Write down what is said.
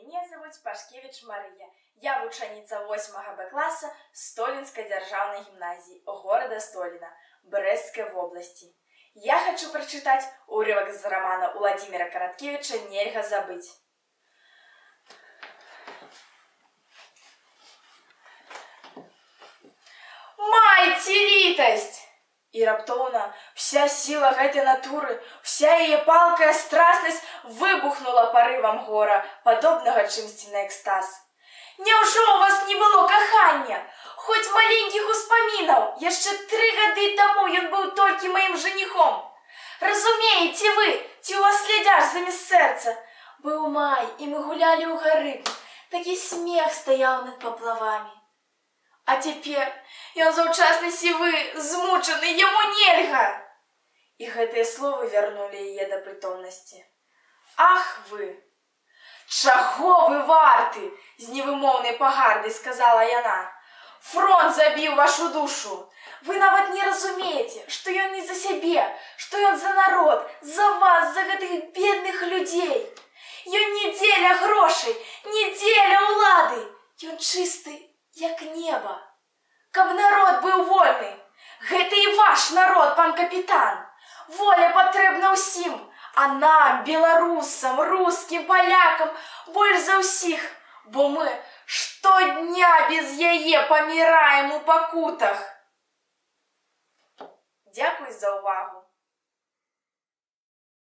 Мяне зовут Пашкевич Мария. Я вучаніца 8 Б класа Столинской державной гимназии города Столина, Брестской области. Я хочу прочитать урывок из романа Владимира Короткевича «Нельга забыть». Майце літасць! І раптоўна вся сила гэтай натуры, вся яе палкая страстнасць выбухнула парывам гора, падобнага чымсьці на экстаз. Няўжо ў вас не было кахання? Хоць маленькіх успамінаў, яшчэ 3 гады таму ён быў толькі маім жаніхом. Разумееце вы, ці ў вас слядзяш замест сэрца? Быў май, і мы гулялі ў гары, такі смех стаяў над паплавамі. А цяпер ён заўчасна сівы, змучаны, яму нельга. І гэтыя словы вярнулі яе да прытомнасці. Ах вы! Чаго вы варты? З невымоўнай пагардай сказала яна. Фронт забіў вашу душу. Вы нават не разумееце, што ён не за сябе, што ён за народ, за вас, за гэтых бедных людзей. Ён не дзеля грошай, не дзеля ўлады. Ён чысты, як неба. Каб народ быў вольны. Гэта і ваш народ, пан капітан. Воля патрэбна ўсім. А нам, беларусам, рускім, палякам, больш за ўсіх. Бо мы штодня без яе паміраем у пакутах. Дзякуй за ўвагу.